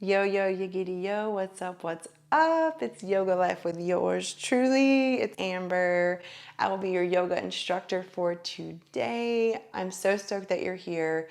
Yo, yo, yiggity yo, what's up, what's up? It's Yoga Life with yours truly. It's Amber. I will be your yoga instructor for today. I'm so stoked that you're here.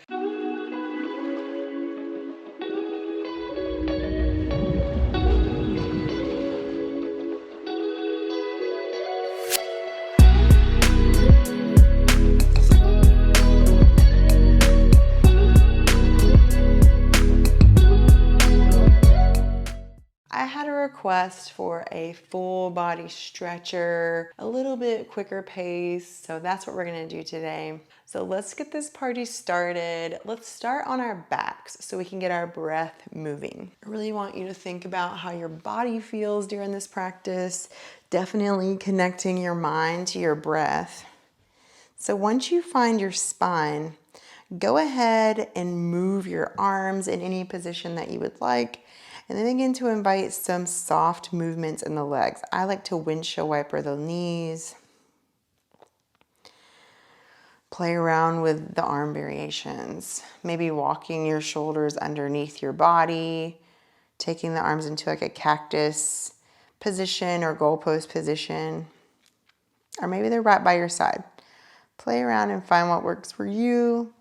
I had a request for a full body stretcher, a little bit quicker pace, so that's what we're gonna do today. So let's get this party started. Let's start on our backs so we can get our breath moving. I really want you to think about how your body feels during this practice, definitely connecting your mind to your breath. So once you find your spine, go ahead and move your arms in any position that you would like, and then begin to invite some soft movements in the legs. I like to windshield wiper the knees, play around with the arm variations, maybe walking your shoulders underneath your body, taking the arms into like a cactus position or goalpost position, or maybe they're right by your side. Play around and find what works for you.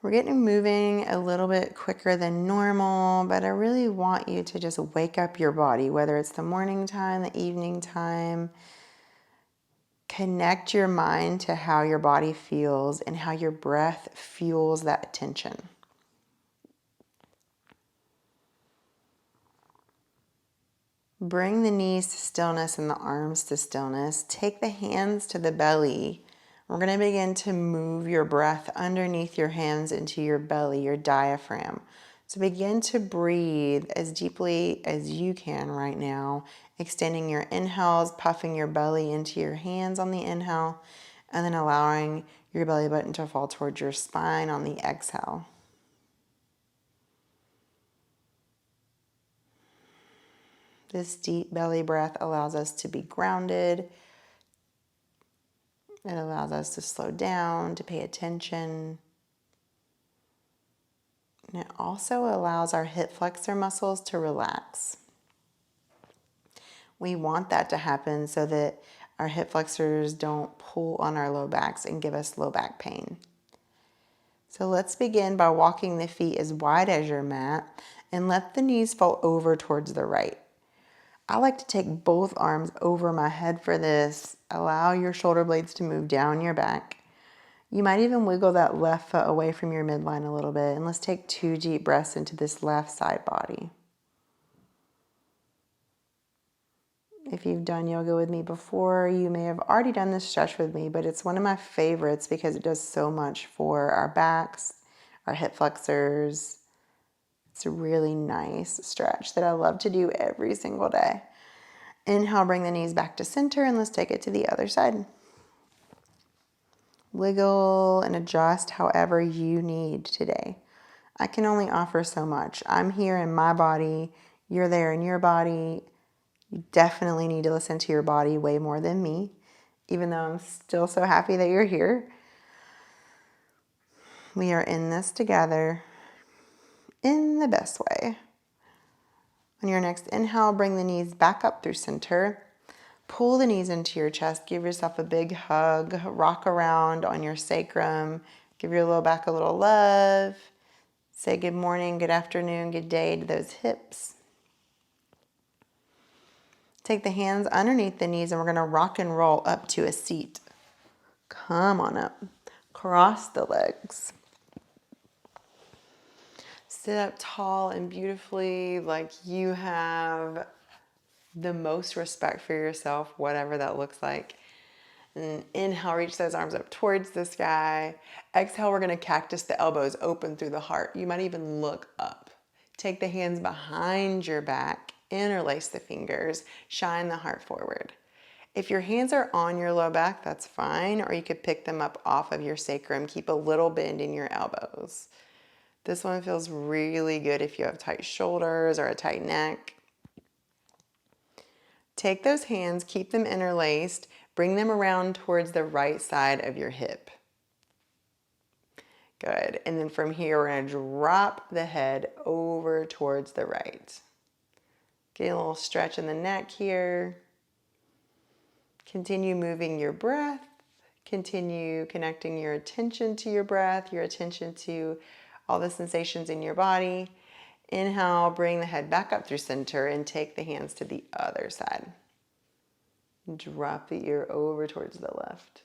We're getting moving a little bit quicker than normal, but I really want you to just wake up your body, whether it's the morning time, the evening time. Connect your mind to how your body feels and how your breath fuels that tension. Bring the knees to stillness and the arms to stillness. Take the hands to the belly. We're going to begin to move your breath underneath your hands into your belly, your diaphragm. So begin to breathe as deeply as you can right now, extending your inhales, puffing your belly into your hands on the inhale, and then allowing your belly button to fall towards your spine on the exhale. This deep belly breath allows us to be grounded. It allows us to slow down, to pay attention. And it also allows our hip flexor muscles to relax. We want that to happen so that our hip flexors don't pull on our low backs and give us low back pain. So let's begin by walking the feet as wide as your mat and let the knees fall over towards the right. I like to take both arms over my head for this. Allow your shoulder blades to move down your back. You might even wiggle that left foot away from your midline a little bit, and let's take 2 deep breaths into this left side body. If you've done yoga with me before, you may have already done this stretch with me, but it's one of my favorites because it does so much for our backs, our hip flexors. It's a really nice stretch that I love to do every single day. Inhale, bring the knees back to center, and let's take it to the other side. Wiggle and adjust however you need today. I can only offer so much. I'm here in my body. You're there in your body. You definitely need to listen to your body way more than me, even though I'm still so happy that you're here. We are in this together in the best way. On your next inhale, bring the knees back up through center. Pull the knees into your chest. Give yourself a big hug. Rock around on your sacrum. Give your low back a little love. Say good morning, good afternoon, good day to those hips. Take the hands underneath the knees and we're going to rock and roll up to a seat. Come on up. Cross the legs. Sit up tall and beautifully like you have the most respect for yourself, whatever that looks like. And inhale, reach those arms up towards the sky. Exhale, we're going to cactus the elbows open through the heart. You might even look up. Take the hands behind your back, interlace the fingers, shine the heart forward. If your hands are on your low back, that's fine, or you could pick them up off of your sacrum. Keep a little bend in your elbows. This one feels really good if you have tight shoulders or a tight neck. Take those hands, keep them interlaced, bring them around towards the right side of your hip. Good. And then from here, we're going to drop the head over towards the right. Get a little stretch in the neck here. Continue moving your breath. Continue connecting your attention to your breath, your attention to all the sensations in your body. Inhale, bring the head back up through center and take the hands to the other side. Drop the ear over towards the left.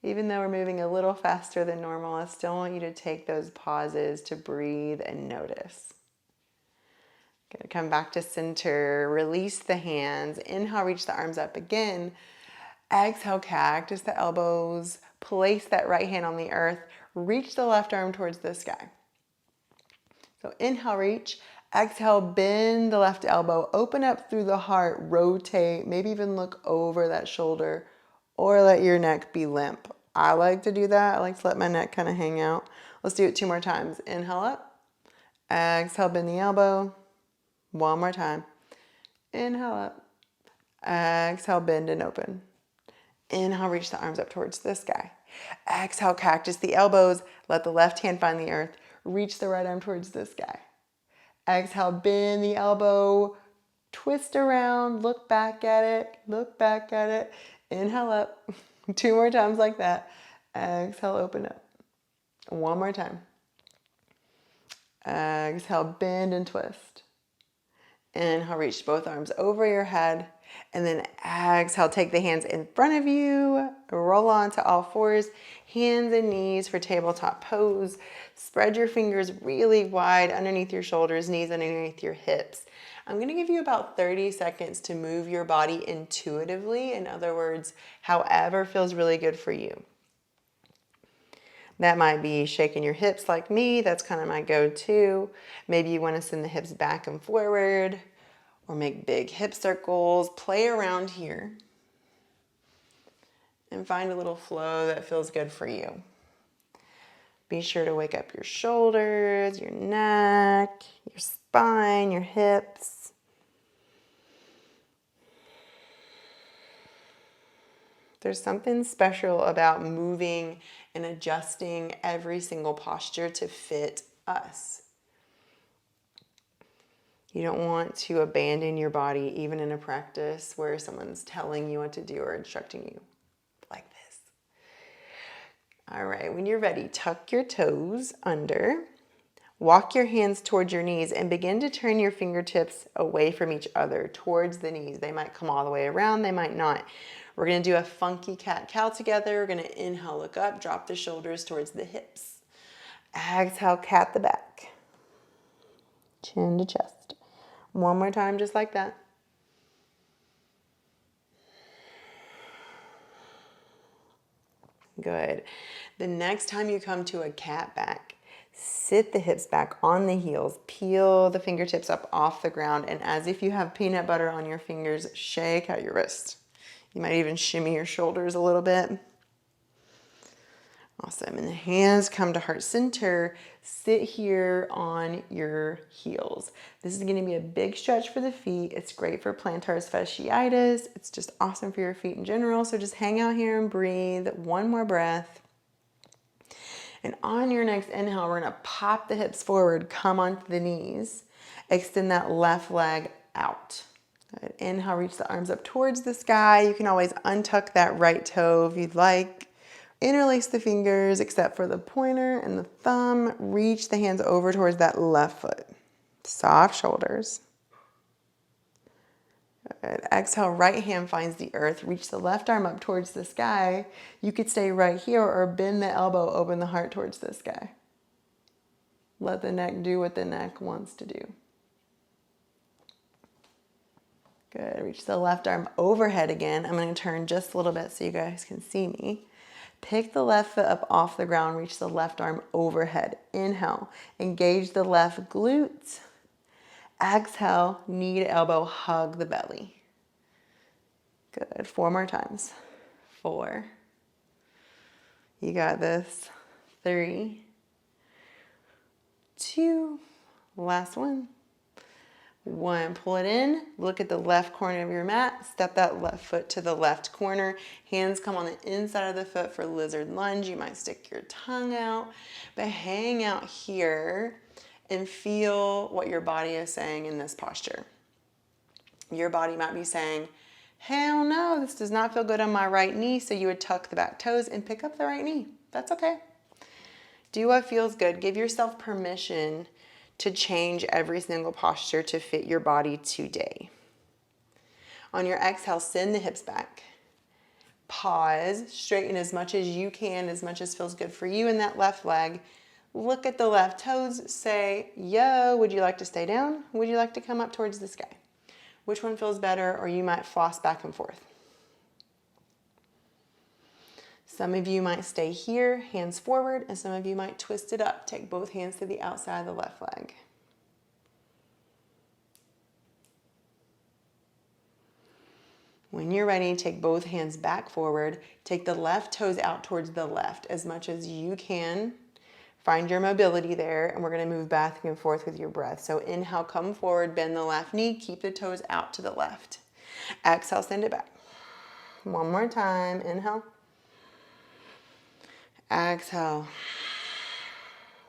Even though we're moving a little faster than normal, I still want you to take those pauses to breathe and notice. Good. Come back to center, release the hands. Inhale, reach the arms up again. Exhale, cactus the elbows. Place that right hand on the earth. Reach the left arm towards the sky. So inhale, reach. Exhale, bend the left elbow. Open up through the heart. Rotate. Maybe even look over that shoulder. Or let your neck be limp. I like to do that. I like to let my neck kind of hang out. Let's do it 2 more times. Inhale up. Exhale, bend the elbow. 1 more time. Inhale up. Exhale, bend and open. Inhale, reach the arms up towards the sky. Exhale, cactus the elbows. Let the left hand find the earth. Reach the right arm towards the sky. Exhale, bend the elbow. Twist around. Look back at it. Look back at it. Inhale up. 2 more times like that. Exhale, open up. 1 more time. Exhale, bend and twist. Inhale, reach both arms over your head. And then exhale, take the hands in front of you. Roll onto all fours. Hands and knees for tabletop pose. Spread your fingers really wide underneath your shoulders, knees underneath your hips. I'm going to give you about 30 seconds to move your body intuitively. In other words, however feels really good for you. That might be shaking your hips like me. That's kind of my go-to. Maybe you want to send the hips back and forward or make big hip circles. Play around here and find a little flow that feels good for you. Be sure to wake up your shoulders, your neck, your spine, your hips. There's something special about moving and adjusting every single posture to fit us. You don't want to abandon your body even in a practice where someone's telling you what to do or instructing you like this. All right, when you're ready, tuck your toes under. Walk your hands towards your knees and begin to turn your fingertips away from each other towards the knees. They might come all the way around, they might not. We're going to do a funky cat-cow together. We're going to inhale, look up, drop the shoulders towards the hips. Exhale, cat the back. Chin to chest. 1 more time, just like that. Good. The next time you come to a cat back, sit the hips back on the heels, peel the fingertips up off the ground, and as if you have peanut butter on your fingers, shake out your wrists. You might even shimmy your shoulders a little bit. Awesome. And the hands come to heart center. Sit here on your heels. This is going to be a big stretch for the feet. It's great for plantar fasciitis. It's just awesome for your feet in general. So just hang out here and breathe. 1 more breath. And on your next inhale, we're going to pop the hips forward, come onto the knees. Extend that left leg out. Good. Inhale, reach the arms up towards the sky. You can always untuck that right toe if you'd like. Interlace the fingers except for the pointer and the thumb. Reach the hands over towards that left foot. Soft shoulders. Good. Exhale, right hand finds the earth. Reach the left arm up towards the sky. You could stay right here or bend the elbow, open the heart towards the sky. Let the neck do what the neck wants to do. Good. Reach the left arm overhead again. I'm going to turn just a little bit so you guys can see me. Pick the left foot up off the ground. Reach the left arm overhead. Inhale. Engage the left glute. Exhale. Knee to elbow. Hug the belly. Good. 4 more times. 4. You got this. 3. 2. Last one. 1. Pull it in. Look at the left corner of your mat. Step that left foot to the left corner. Hands come on the inside of the foot for lizard lunge. You might stick your tongue out, but hang out here and feel what your body is saying in this posture. Your body might be saying, hell no, this does not feel good on my right knee. So you would tuck the back toes and pick up the right knee. That's okay. Do what feels good. Give yourself permission to change every single posture to fit your body today. On your exhale, send the hips back. Pause, straighten as much as you can, as much as feels good for you in that left leg. Look at the left toes, say, yo, would you like to stay down? Would you like to come up towards the sky? Which one feels better? Or you might floss back and forth. Some of you might stay here, hands forward, and some of you might twist it up. Take both hands to the outside of the left leg. When you're ready, take both hands back forward. Take the left toes out towards the left as much as you can. Find your mobility there, and we're going to move back and forth with your breath. So inhale, come forward, bend the left knee, keep the toes out to the left. Exhale, send it back. One more time, inhale. Exhale.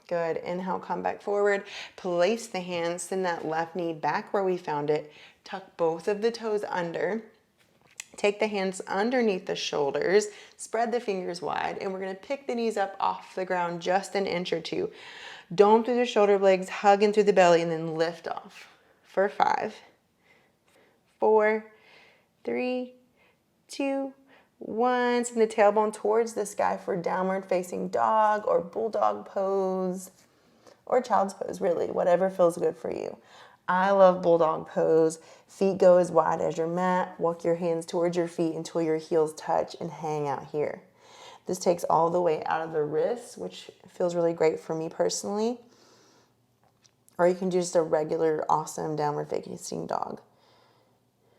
Good. Inhale, come back forward. Place the hands, send that left knee back where we found it. Tuck both of the toes under. Take the hands underneath the shoulders. Spread the fingers wide. And we're going to pick the knees up off the ground just an inch or two. Dome through the shoulder blades, hug in through the belly, and then lift off. For 5, 4, 3, 2, 1. Send the tailbone towards the sky for downward facing dog or bulldog pose or child's pose, really, whatever feels good for you. I love bulldog pose. Feet go as wide as your mat. Walk your hands towards your feet until your heels touch and hang out here. This takes all the weight out of the wrists, which feels really great for me personally. Or you can do just a regular, awesome downward facing dog.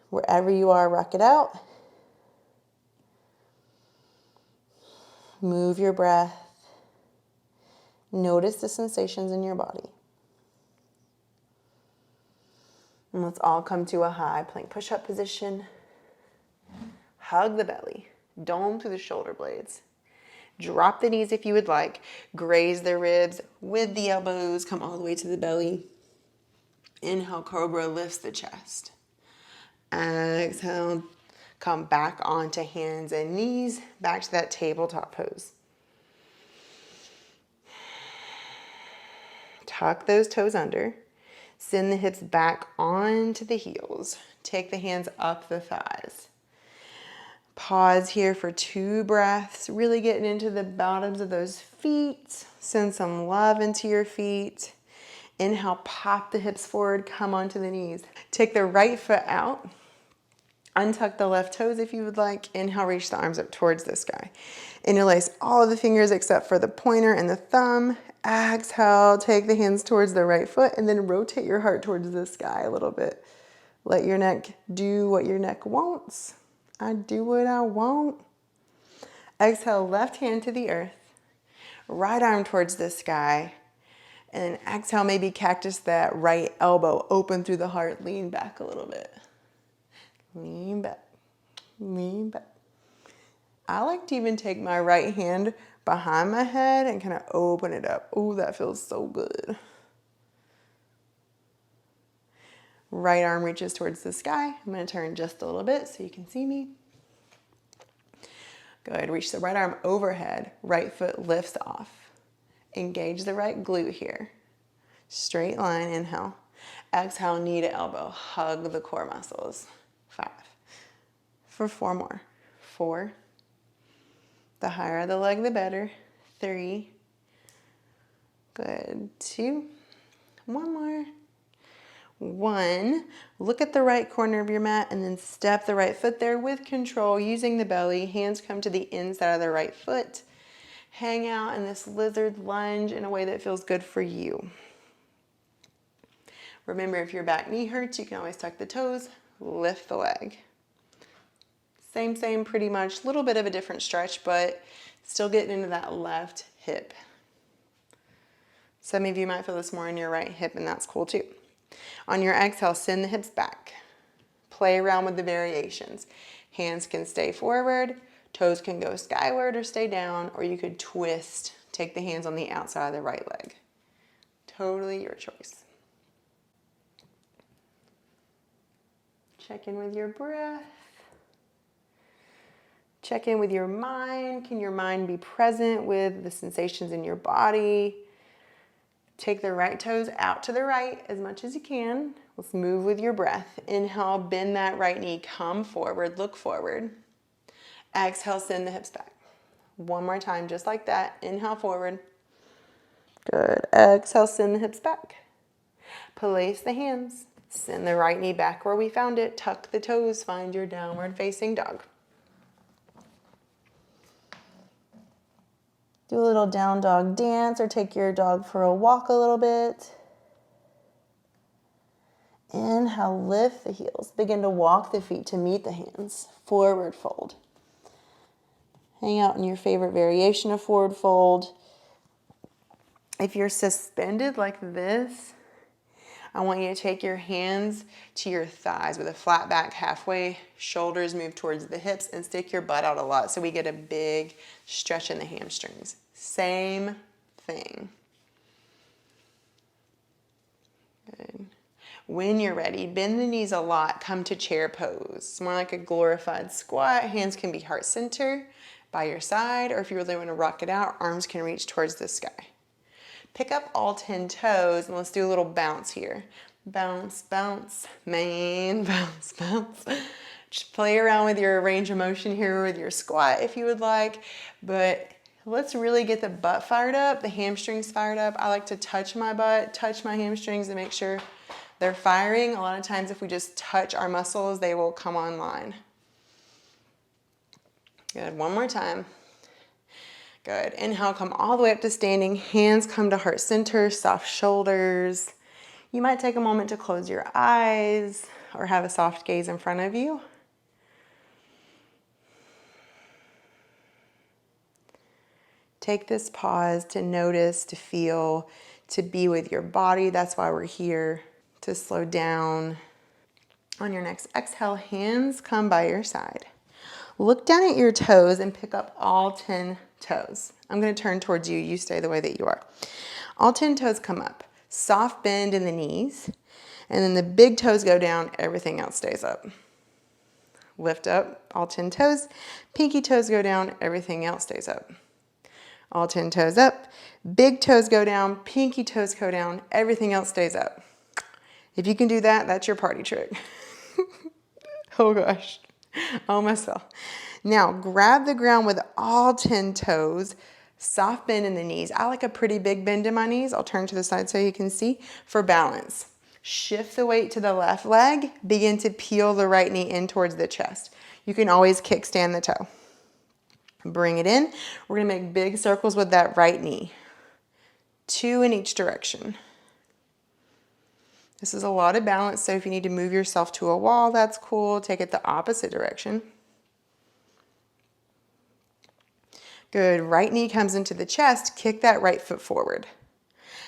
Wherever you are, rock it out. Move your breath. Notice the sensations in your body. And let's all come to a high plank push-up position. Hug the belly. Dome through the shoulder blades. Drop the knees if you would like. Graze the ribs with the elbows. Come all the way to the belly. Inhale, cobra lifts the chest. Exhale, come back onto hands and knees. Back to that tabletop pose. Tuck those toes under. Send the hips back onto the heels. Take the hands up the thighs. Pause here for 2 breaths. Really getting into the bottoms of those feet. Send some love into your feet. Inhale, pop the hips forward. Come onto the knees. Take the right foot out. Untuck the left toes if you would like. Inhale, reach the arms up towards the sky. Interlace all of the fingers except for the pointer and the thumb. Exhale, take the hands towards the right foot and then rotate your heart towards the sky a little bit. Let your neck do what your neck wants. I do what I want. Exhale, left hand to the earth. Right arm towards the sky. And then exhale, maybe cactus that right elbow open through the heart. Lean back a little bit. Lean back. Lean back. I like to even take my right hand behind my head and kind of open it up. Oh, that feels so good. Right arm reaches towards the sky. I'm going to turn just a little bit so you can see me. Good. Reach the right arm overhead. Right foot lifts off. Engage the right glute here. Straight line, inhale. Exhale, knee to elbow. Hug the core muscles. 5. For 4 more. 4. The higher the leg, the better. 3. Good. 2. 1 more. 1. Look at the right corner of your mat and then step the right foot there with control using the belly. Hands come to the inside of the right foot. Hang out in this lizard lunge in a way that feels good for you. Remember, if your back knee hurts, you can always tuck the toes, lift the leg. Same pretty much. A little bit of a different stretch, but still getting into that left hip. Some of you might feel this more in your right hip, and that's cool too. On your exhale, send the hips back. Play around with the variations. Hands can stay forward, toes can go skyward or stay down, or you could twist. Take the hands on the outside of the right leg. Totally your choice. Check in with your breath. Check in with your mind. Can your mind be present with the sensations in your body? Take the right toes out to the right as much as you can. Let's move with your breath. Inhale, bend that right knee, come forward, look forward. Exhale, send the hips back. One more time, just like that. Inhale, forward. Good. Exhale, send the hips back. Place the hands. Send the right knee back where we found it. Tuck the toes. Find your downward facing dog. Do a little down dog dance or take your dog for a walk a little bit. Inhale, lift the heels. Begin to walk the feet to meet the hands. Forward fold. Hang out in your favorite variation of forward fold. If you're suspended like this, I want you to take your hands to your thighs with a flat back halfway, shoulders move towards the hips, and stick your butt out a lot so we get a big stretch in the hamstrings. Same thing. Good. When you're ready, bend the knees a lot, come to chair pose. It's more like a glorified squat. Hands can be heart center by your side, or if you really want to rock it out, arms can reach towards the sky. Pick up all 10 toes and let's do a little bounce here. Bounce, bounce, main, bounce, bounce. Just play around with your range of motion here with your squat if you would like, but let's really get the butt fired up, the hamstrings fired up. I like to touch my butt, touch my hamstrings to make sure they're firing. A lot of times if we just touch our muscles, they will come online. Good, one more time. Good. Inhale, come all the way up to standing. Hands come to heart center, soft shoulders. You might take a moment to close your eyes or have a soft gaze in front of you. Take this pause to notice, to feel, to be with your body. That's why we're here, to slow down. On your next exhale, hands come by your side. Look down at your toes and pick up all 10 toes. I'm going to turn towards you. You stay the way that you are. All 10 toes come up. Soft bend in the knees. And then the big toes go down. Everything else stays up. Lift up. All 10 toes. Pinky toes go down. Everything else stays up. All 10 toes up. Big toes go down. Pinky toes go down. Everything else stays up. If you can do that, that's your party trick. Oh gosh. Almost fell. Now grab the ground with all 10 toes, soft bend in the knees. I like a pretty big bend in my knees. I'll turn to the side so you can see for balance. Shift the weight to the left leg. Begin to peel the right knee in towards the chest. You can always kickstand the toe. Bring it in. We're gonna make big circles with that right knee. 2 in each direction. This is a lot of balance, so if you need to move yourself to a wall, that's cool. Take it the opposite direction. Good. Right knee comes into the chest. Kick that right foot forward.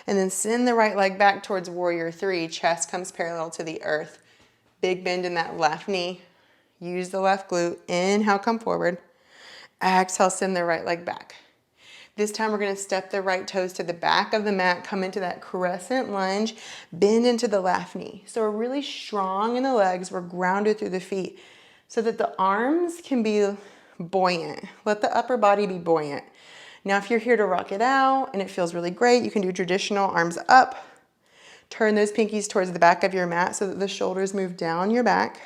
And then send the right leg back towards warrior 3. Chest comes parallel to the earth. Big bend in that left knee. Use the left glute. Inhale, come forward. Exhale, send the right leg back. This time we're going to step the right toes to the back of the mat, come into that crescent lunge, bend into the left knee. So we're really strong in the legs, we're grounded through the feet so that the arms can be buoyant. Let the upper body be buoyant. Now if you're here to rock it out and it feels really great, you can do traditional arms up. Turn those pinkies towards the back of your mat so that the shoulders move down your back.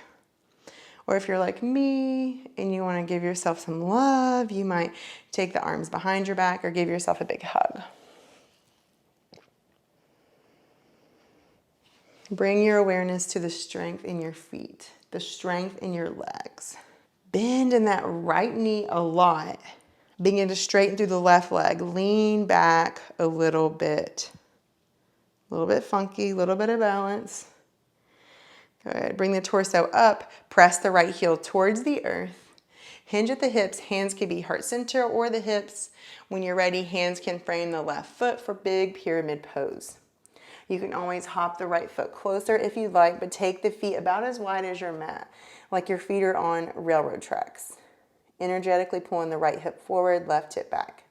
Or if you're like me and you want to give yourself some love, you might take the arms behind your back or give yourself a big hug. Bring your awareness to the strength in your feet, the strength in your legs. Bend in that right knee a lot. Begin to straighten through the left leg. Lean back a little bit. A little bit funky, a little bit of balance. Good. Bring the torso up. Press the right heel towards the earth. Hinge at the hips. Hands can be heart center or the hips. When you're ready, hands can frame the left foot for big pyramid pose. You can always hop the right foot closer if you'd like, but take the feet about as wide as your mat, like your feet are on railroad tracks. Energetically pulling the right hip forward, left hip back.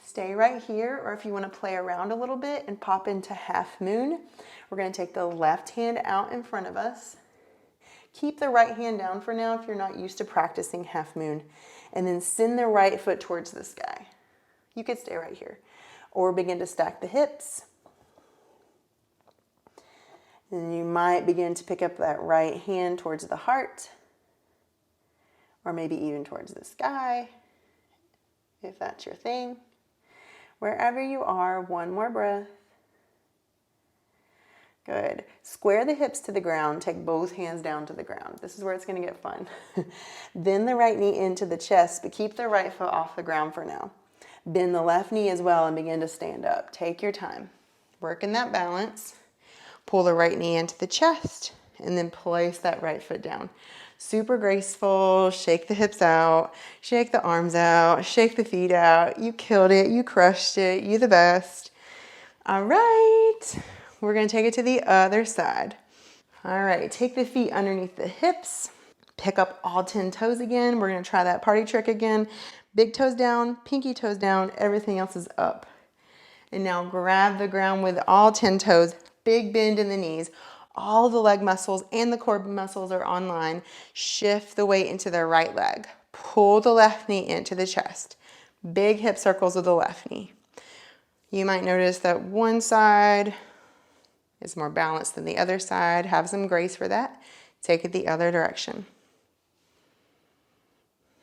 Stay right here, or if you want to play around a little bit and pop into half moon, we're going to take the left hand out in front of us. Keep the right hand down for now if you're not used to practicing half moon, and then send the right foot towards the sky. You could stay right here, or begin to stack the hips. And you might begin to pick up that right hand towards the heart, or maybe even towards the sky, if that's your thing. Wherever you are, one more breath. Good. Square the hips to the ground. Take both hands down to the ground. This is where it's going to get fun. Bend the right knee into the chest, but keep the right foot off the ground for now. Bend the left knee as well and begin to stand up. Take your time. Work in that balance. Pull the right knee into the chest and then place that right foot down. Super graceful. Shake the hips out. Shake the arms out. Shake the feet out. You killed it. You crushed it. You the best. All right. We're going to take it to the other side. All right. Take the feet underneath the hips. Pick up all 10 toes again. We're going to try that party trick again. Big toes down, pinky toes down. Everything else is up. And now grab the ground with all 10 toes. Big bend in the knees. All the leg muscles and the core muscles are online. Shift the weight into the right leg. Pull the left knee into the chest. Big hip circles with the left knee. You might notice that one side is more balanced than the other side. Have some grace for that. Take it the other direction.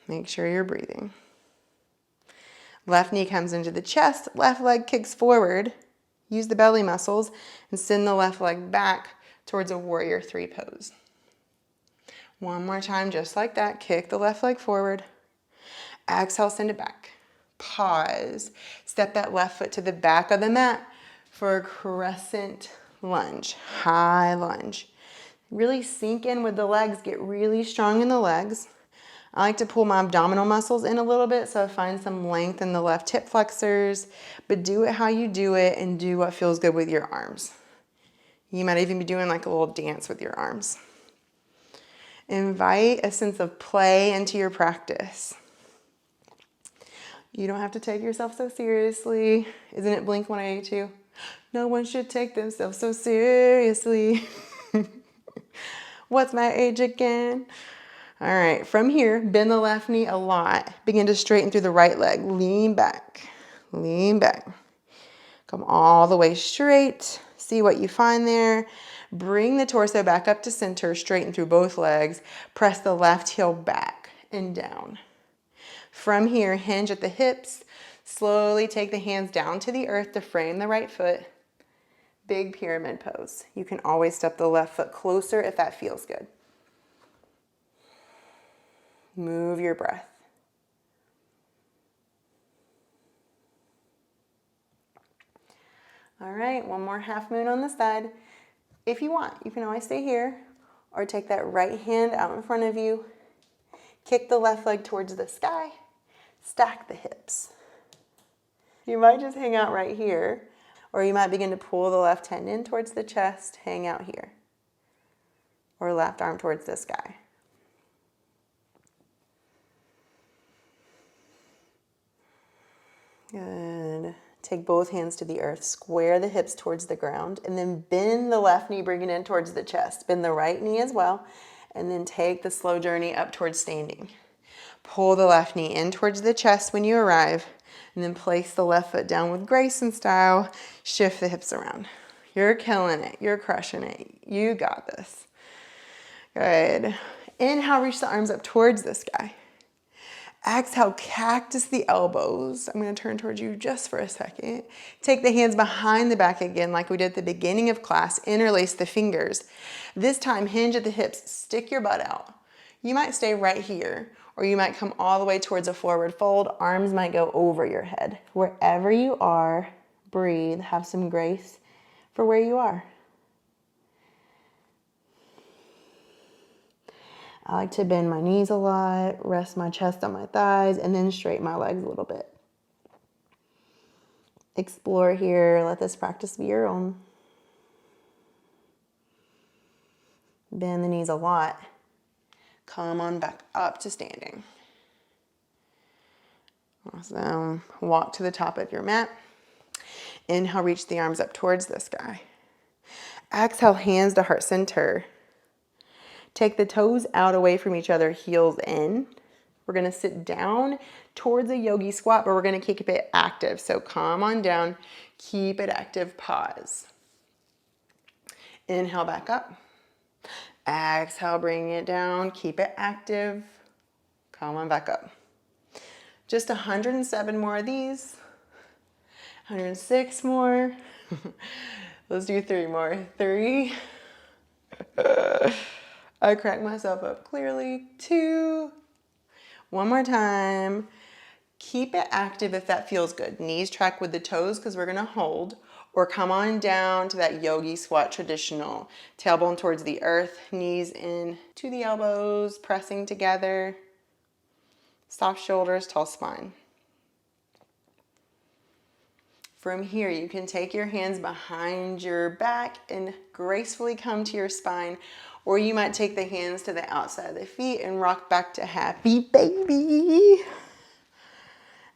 Make sure you're breathing. Left knee comes into the chest. Left leg kicks forward. Use the belly muscles and send the left leg back towards a warrior 3 pose. One more time, just like that. Kick the left leg forward. Exhale, send it back. Pause. Step that left foot to the back of the mat for a crescent lunge, high lunge. Really sink in with the legs. Get really strong in the legs. I like to pull my abdominal muscles in a little bit so I find some length in the left hip flexors, but do it how you do it and do what feels good with your arms. You might even be doing like a little dance with your arms. Invite a sense of play into your practice. You don't have to take yourself so seriously. Isn't it Blink 182? No one should take themselves so seriously. What's my age again? All right, from here, bend the left knee a lot. Begin to straighten through the right leg. Lean back, lean back. Come all the way straight. See what you find there. Bring the torso back up to center, straighten through both legs. Press the left heel back and down. From here, hinge at the hips. Slowly take the hands down to the earth to frame the right foot. Big pyramid pose. You can always step the left foot closer if that feels good. Move your breath. All right, one more half moon on the side. If you want, you can always stay here or take that right hand out in front of you. Kick the left leg towards the sky. Stack the hips. You might just hang out right here, or you might begin to pull the left hand in towards the chest, hang out here, or left arm towards the sky. Good. Take both hands to the earth, square the hips towards the ground, and then bend the left knee, bring it in towards the chest. Bend the right knee as well, and then take the slow journey up towards standing. Pull the left knee in towards the chest when you arrive, and then place the left foot down with grace and style. Shift the hips around. You're killing it. You're crushing it. You got this. Good. Inhale, reach the arms up towards the sky. Exhale, cactus the elbows. I'm going to turn towards you just for a second. Take the hands behind the back again like we did at the beginning of class. Interlace the fingers. This time, hinge at the hips. Stick your butt out. You might stay right here, or you might come all the way towards a forward fold. Arms might go over your head. Wherever you are, breathe. Have some grace for where you are. I like to bend my knees a lot, rest my chest on my thighs, and then straighten my legs a little bit. Explore here. Let this practice be your own. Bend the knees a lot. Come on back up to standing. Awesome. Walk to the top of your mat. Inhale, reach the arms up towards the sky. Exhale, hands to heart center. Take the toes out away from each other, heels in. We're gonna sit down towards a yogi squat, but we're gonna keep it active. So come on down, keep it active, pause. Inhale back up. Exhale, bring it down, keep it active. Come on back up. Just 107 more of these. 106 more. Let's do 3 more. 3. I cracked myself up clearly. 2. One more time. Keep it active if that feels good. Knees track with the toes because we're gonna hold, or come on down to that yogi squat traditional. Tailbone towards the earth, knees in to the elbows, pressing together. Soft shoulders, tall spine. From here, you can take your hands behind your back and gracefully come to your spine, or you might take the hands to the outside of the feet and rock back to happy baby.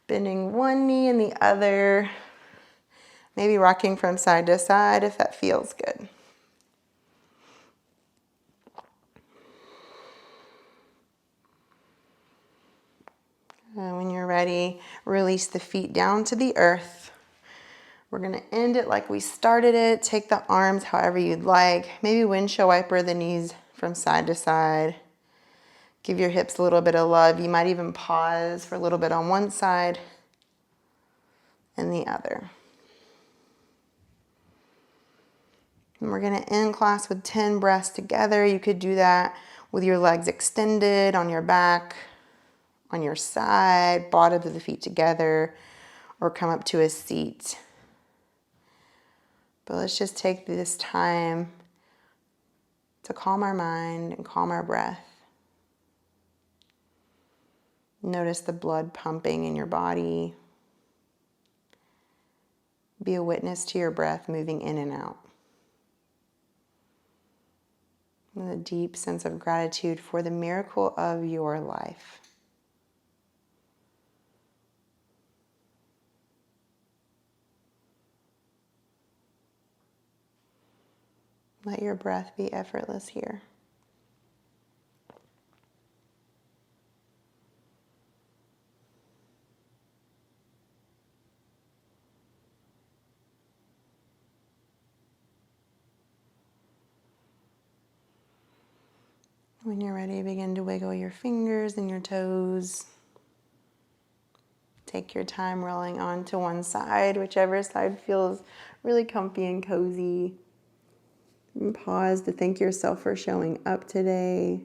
Bending one knee and the other. Maybe rocking from side to side if that feels good. And when you're ready, release the feet down to the earth. We're gonna end it like we started it. Take the arms however you'd like. Maybe windshield wiper the knees from side to side. Give your hips a little bit of love. You might even pause for a little bit on one side and the other. And we're gonna end class with 10 breaths together. You could do that with your legs extended on your back, on your side, bottoms of the feet together, or come up to a seat. But let's just take this time to calm our mind and calm our breath. Notice the blood pumping in your body. Be a witness to your breath moving in and out. With a deep sense of gratitude for the miracle of your life. Let your breath be effortless here. When you're ready, begin to wiggle your fingers and your toes. Take your time rolling onto one side, whichever side feels really comfy and cozy. And pause to thank yourself for showing up today,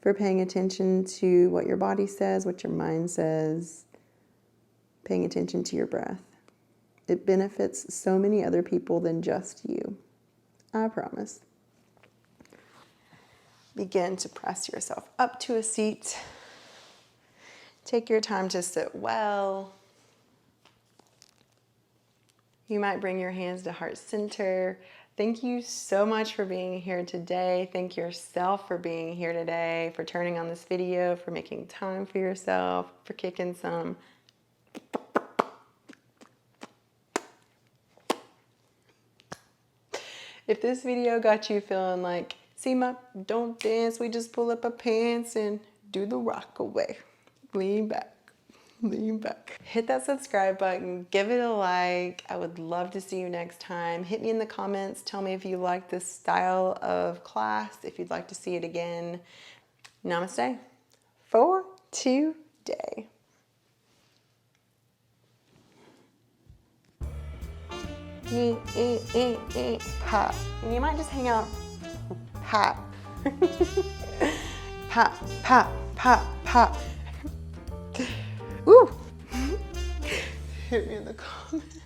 for paying attention to what your body says, what your mind says, paying attention to your breath. It benefits so many other people than just you. I promise. Begin to press yourself up to a seat. Take your time to sit well. You might bring your hands to heart center. Thank you so much for being here today. Thank yourself for being here today, for turning on this video, for making time for yourself, for kicking some. If this video got you feeling like, Seema, don't dance, we just pull up our pants and do the rock away. Lean back, lean back. Hit that subscribe button, give it a like. I would love to see you next time. Hit me in the comments, tell me if you like this style of class, if you'd like to see it again. Namaste for today. Pop. And you might just hang out. Pop. Pop, pop, pop, pop. Woo. Hit me in the comments.